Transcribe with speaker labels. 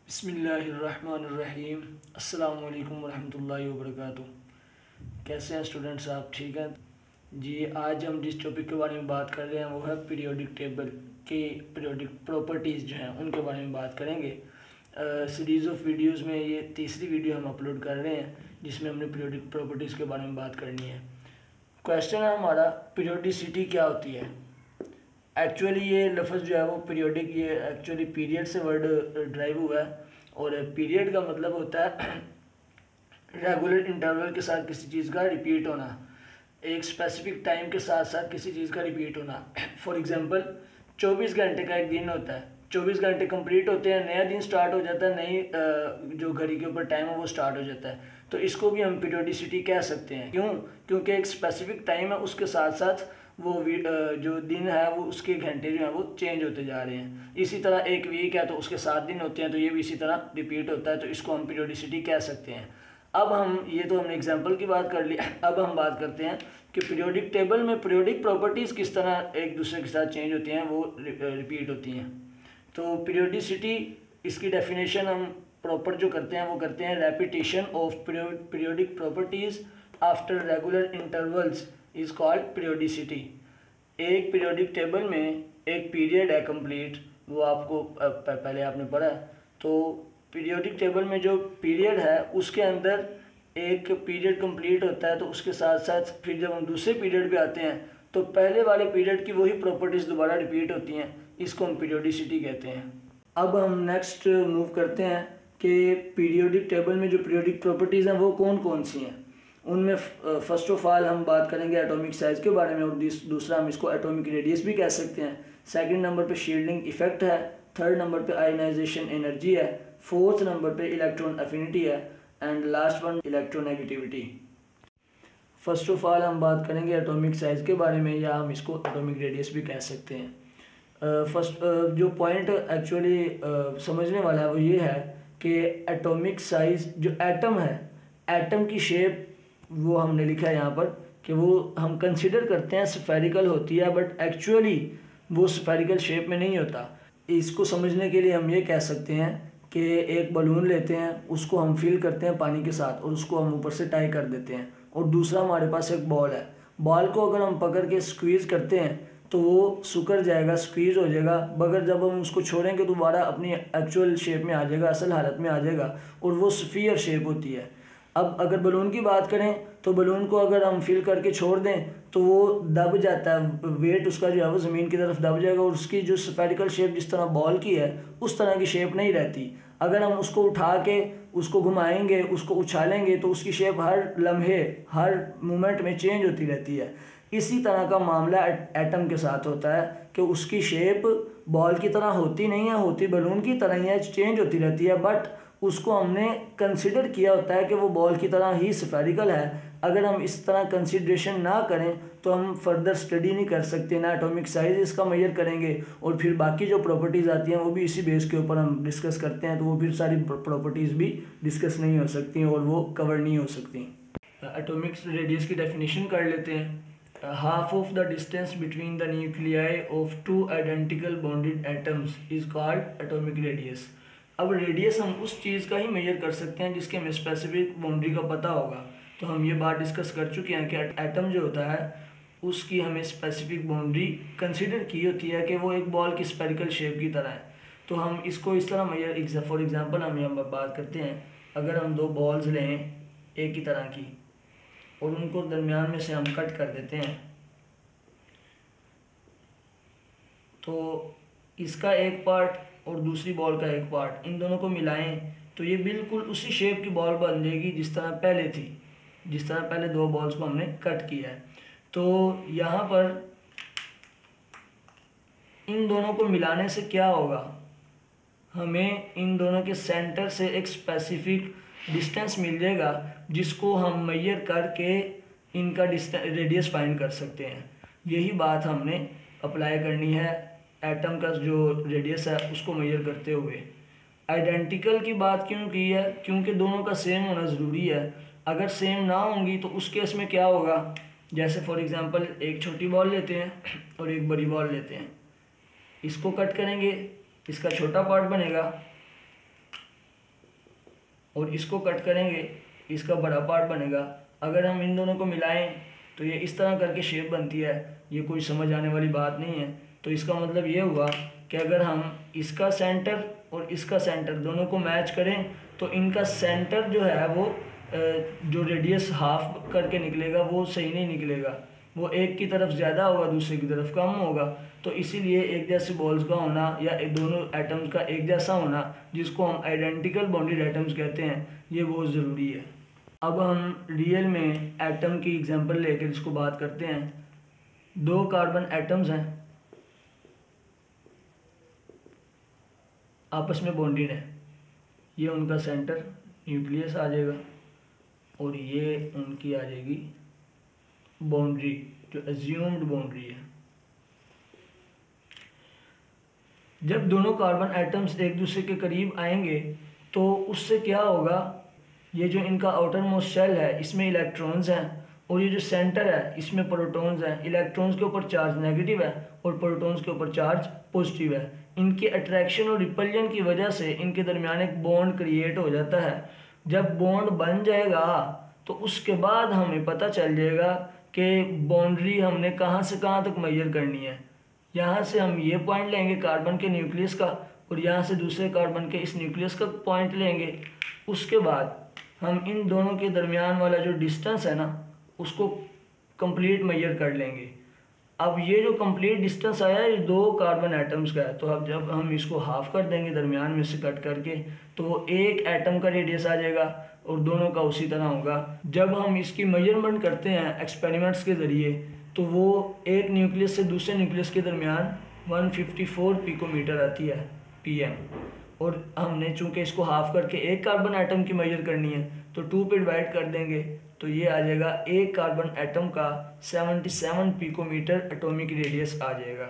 Speaker 1: बिस्मिल्लाहिर्रहमानिर्रहीम। अस्सलाम वालेकुम वरहमतुल्लाहि वबरकातुह। कैसे हैं स्टूडेंट्स, आप ठीक हैं जी। आज हम जिस टॉपिक के बारे में बात कर रहे हैं वो है पीरियोडिक टेबल की पीरियोडिक प्रॉपर्टीज़ जो हैं उनके बारे में बात करेंगे। सीरीज़ ऑफ वीडियोस में ये तीसरी वीडियो हम अपलोड कर रहे हैं जिसमें हमने पीरियोडिक प्रॉपर्टीज़ के बारे में बात करनी है। क्वेश्चन है हमारा, पीरियोडिसिटी क्या होती है। एक्चुअली ये लफ्ज़ जो है वो पीरियोडिक, ये एक्चुअली पीरियड से वर्ड ड्राइव हुआ है और पीरियड का मतलब होता है रेगुलर इंटरवल के साथ किसी चीज़ का रिपीट होना, एक स्पेसिफिक टाइम के साथ साथ किसी चीज़ का रिपीट होना। फॉर एग्जांपल 24 घंटे का एक दिन होता है, 24 घंटे कंप्लीट होते हैं, नया दिन स्टार्ट हो जाता है, नई जो घड़ी के ऊपर टाइम है वो स्टार्ट हो जाता है। तो इसको भी हम पीरियोडिसिटी कह सकते हैं। क्यों? क्योंकि एक स्पेसिफिक टाइम है, उसके साथ साथ वो जो दिन है वो उसके घंटे जो हैं वो चेंज होते जा रहे हैं। इसी तरह एक वीक है तो उसके 7 दिन होते हैं, तो ये भी इसी तरह रिपीट होता है, तो इसको हम पीरियोडिसिटी कह सकते हैं। अब हम ये तो हमने एग्जांपल की बात कर ली, अब हम बात करते हैं कि पीरियोडिक टेबल में पीरियोडिक प्रॉपर्टीज़ किस तरह एक दूसरे के साथ चेंज होती हैं, वो रिपीट होती हैं। तो पीरियोडिसिटी, इसकी डेफिनेशन हम प्रॉपर जो करते हैं वो करते हैं, repetition of periodic properties after regular intervals is called periodicity. एक पीरियोडिक टेबल में एक पीरियड है कंप्लीट, वो आपको पहले आपने पढ़ा है। तो पीरियोडिक टेबल में जो पीरियड है उसके अंदर एक पीरियड कंप्लीट होता है, तो उसके साथ साथ फिर जब हम दूसरे पीरियड पे आते हैं तो पहले वाले पीरियड की वही प्रॉपर्टीज़ दोबारा रिपीट होती हैं, इसको हम पीरियोडिसिटी कहते हैं। अब हम नेक्स्ट मूव करते हैं कि पीरियोडिक टेबल में जो पीरियोडिक प्रॉपर्टीज़ हैं वो कौन कौन सी हैं। उनमें फर्स्ट ऑफ ऑल हम बात करेंगे एटॉमिक साइज़ के बारे में, और दूसरा हम इसको एटॉमिक रेडियस भी कह सकते हैं। सेकंड नंबर पे शील्डिंग इफेक्ट है, थर्ड नंबर पे आयनाइजेशन एनर्जी है, फोर्थ नंबर पे इलेक्ट्रॉन एफिनिटी है, and last one electronegativity. First of all हम बात करेंगे एटॉमिक साइज़ के बारे में, या हम इसको एटॉमिक रेडियस भी कह सकते हैं। फर्स्ट जो पॉइंट एक्चुअली समझने वाला है वो ये है कि एटॉमिक साइज़ जो एटम है, एटम की शेप वो हमने लिखा है यहाँ पर कि वो हम कंसिडर करते हैं स्फेरिकल होती है, बट एक्चुअली वो स्फेरिकल शेप में नहीं होता। इसको समझने के लिए हम ये कह सकते हैं कि एक बलून लेते हैं, उसको हम फिल करते हैं पानी के साथ और उसको हम ऊपर से टाई कर देते हैं, और दूसरा हमारे पास एक बॉल है। बॉल को अगर हम पकड़ के स्क्वीज़ करते हैं तो वो सुकर जाएगा, स्क्वीज़ हो जाएगा, मगर जब हम उसको छोड़ेंगे तो दोबारा अपनी एक्चुअल शेप में आ जाएगा, असल हालत में आ जाएगा, और वो स्फीयर शेप होती है। अब अगर बलून की बात करें तो बलून को अगर हम फिल करके छोड़ दें तो वो दब जाता है, वेट उसका जो है वो ज़मीन की तरफ दब जाएगा, और उसकी जो स्फेरिकल शेप जिस तरह बॉल की है उस तरह की शेप नहीं रहती। अगर हम उसको उठा के उसको घुमाएंगे, उसको उछालेंगे, तो उसकी शेप हर लम्हे, हर मोमेंट में चेंज होती रहती है। इसी तरह का मामला एटम के साथ होता है कि उसकी शेप बॉल की तरह होती नहीं है, होती बलून की तरह ही है, चेंज होती रहती है, बट उसको हमने कंसिडर किया होता है कि वो बॉल की तरह ही स्फेरिकल है। अगर हम इस तरह कंसिडरेशन ना करें तो हम फर्दर स्टडी नहीं कर सकते, ना एटॉमिक साइज इसका मेजर करेंगे, और फिर बाकी जो प्रॉपर्टीज़ आती हैं वो भी इसी बेस के ऊपर हम डिस्कस करते हैं, तो वो फिर सारी प्रॉपर्टीज़ भी डिस्कस नहीं हो सकती हैं और वो कवर नहीं हो सकती। एटॉमिक रेडियस की डेफिनेशन कर लेते हैं। Half of the distance between the nuclei of two identical bonded atoms is called atomic radius. अब रेडियस हम उस चीज़ का ही मेजर कर सकते हैं जिसके हमें स्पेसिफिक बाउंड्री का पता होगा। तो हम ये बात डिस्कस कर चुके हैं कि एटम जो होता है उसकी हमें स्पेसिफिक बाउंड्री कंसीडर की होती है कि वो एक बॉल की स्फेरिकल शेप की तरह है। तो हम इसको इस तरह मेजर, फॉर एग्जांपल हम बात करते हैं, अगर हम दो बॉल्स लें एक ही तरह की और उनको दरमियान में से हम कट कर देते हैं, तो इसका एक पार्ट और दूसरी बॉल का एक पार्ट, इन दोनों को मिलाएं तो ये बिल्कुल उसी शेप की बॉल बन जाएगी जिस तरह पहले थी, जिस तरह पहले दो बॉल्स को हमने कट किया है। तो यहाँ पर इन दोनों को मिलाने से क्या होगा, हमें इन दोनों के सेंटर से एक स्पेसिफिक डिस्टेंस मिल जाएगा जिसको हम मेजर करके इनका रेडियस फाइंड कर सकते हैं। यही बात हमने अप्लाई करनी है एटम का जो रेडियस है उसको मेजर करते हुए। आइडेंटिकल की बात क्यों की है? क्योंकि दोनों का सेम होना ज़रूरी है। अगर सेम ना होंगी तो उस केस में क्या होगा, जैसे फॉर एग्जांपल एक छोटी बॉल लेते हैं और एक बड़ी बॉल लेते हैं, इसको कट करेंगे, इसका छोटा पार्ट बनेगा और इसको कट करेंगे, इसका बड़ा पार्ट बनेगा। अगर हम इन दोनों को मिलाएं तो ये इस तरह करके शेप बनती है। ये कोई समझ आने वाली बात नहीं है। तो इसका मतलब ये हुआ कि अगर हम इसका सेंटर और इसका सेंटर दोनों को मैच करें तो इनका सेंटर जो है वो जो रेडियस हाफ करके निकलेगा वो सही नहीं निकलेगा, वो एक की तरफ ज़्यादा होगा दूसरे की तरफ कम होगा। तो इसीलिए एक जैसे बॉल्स का होना या दोनों एटम्स का एक जैसा होना, जिसको हम आइडेंटिकल बॉन्डेड एटम्स कहते हैं, ये बहुत ज़रूरी है। अब हम रियल में एटम की एग्जांपल लेकर इसको बात करते हैं। 2 कार्बन एटम्स हैं, आपस में बॉन्डेड है। ये उनका सेंटर न्यूक्लियस आ जाएगा और ये उनकी आ जाएगी बाउंड्री, जो एज्यूम्ड बाउंड्री है। जब दोनों कार्बन एटम्स एक दूसरे के करीब आएंगे तो उससे क्या होगा, ये जो इनका आउटर मोस्ट शेल है इसमें इलेक्ट्रॉन्स हैं और ये जो सेंटर है इसमें प्रोटॉन्स हैं। इलेक्ट्रॉन्स के ऊपर चार्ज नेगेटिव है और प्रोटॉन्स के ऊपर चार्ज पॉजिटिव है। इनके अट्रैक्शन और रिपल्जन की वजह से इनके दरमियान एक बॉन्ड क्रिएट हो जाता है। जब बॉन्ड बन जाएगा तो उसके बाद हमें पता चल जाएगा कि बाउंड्री हमने कहाँ से कहाँ तक मेजर करनी है। यहाँ से हम ये पॉइंट लेंगे कार्बन के न्यूक्लियस का और यहाँ से दूसरे कार्बन के इस न्यूक्लियस का पॉइंट लेंगे। उसके बाद हम इन दोनों के दरमियान वाला जो डिस्टेंस है ना उसको कंप्लीट मेजर कर लेंगे। अब ये जो कंप्लीट डिस्टेंस आया है ये 2 कार्बन एटम्स का है। तो अब जब हम इसको हाफ कर देंगे दरमियान में से कट करके तो वो एक एटम का रेडियस आ जाएगा और दोनों का उसी तरह होगा। जब हम इसकी मेजरमेंट करते हैं एक्सपेरिमेंट्स के ज़रिए तो वो एक न्यूक्लियस से दूसरे न्यूक्लियस के दरमियान 154 पिकोमीटर आती है PM। और हमने चूंकि इसको हाफ करके एक कार्बन एटम की मेजर करनी है तो 2 पे डिवाइड कर देंगे तो ये आ जाएगा एक कार्बन एटम का 77 पिकोमीटर एटॉमिक रेडियस आ जाएगा।